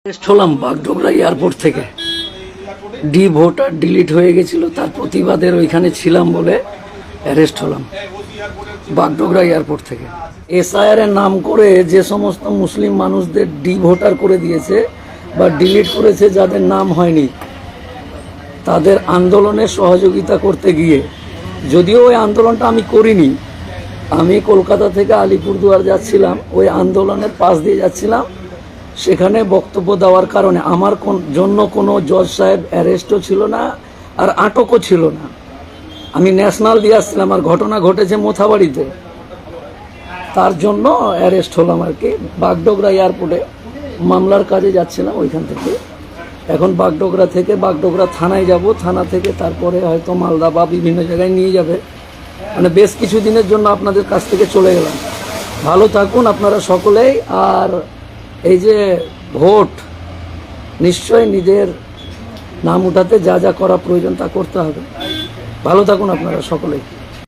Arrest হলাম Bagdogra airport থেকে। Voter delete হয়ে গেছিল, তার প্রতিবাদের ওইখানে ছিলাম বলে অ্যারেস্ট হলাম বাগডোগরা এয়ারপোর্ট থেকে। এসআইআর এর নাম করে যে সমস্ত মুসলিম মানুষদের ভোটার করে দিয়েছে বা ডিলিট করেছে, যাদের নাম হয়নি, তাদের আন্দোলনে সহযোগিতা করতে গিয়ে, যদিও ওই আন্দোলনটা আমি করিনি, আমি কলকাতা থেকে আলিপুরদুয়ার যাচ্ছিলাম, ওই আন্দোলনের পাশ দিয়ে যাচ্ছিলাম, সেখানে বক্তব্য দেওয়ার কারণে আমার জন্য কোনো জজ সাহেব অ্যারেস্টও ছিল না আর আটকও ছিল না। আমি ন্যাশনাল দিয়ে আসছিলাম, আর ঘটনা ঘটেছে মোথাবাড়িতে, তার জন্য অ্যারেস্ট হলাম আর কি। বাগডোগরা এয়ারপোর্টে মামলার কাজে যাচ্ছিলাম ওইখান থেকে। এখন বাগডোগরা থানায় যাব, থানা থেকে তারপরে হয়তো মালদা বা বিভিন্ন জায়গায় নিয়ে যাবে। মানে বেশ কিছু দিনের জন্য আপনাদের কাছ থেকে চলে গেলাম। ভালো থাকুন আপনারা সকলেই। আর এই যে ভোট, নিশ্চয় নিজের নাম উঠাতে যা যা করা প্রয়োজন তা করতে হবে। ভালো থাকুন আপনারা সকলেই।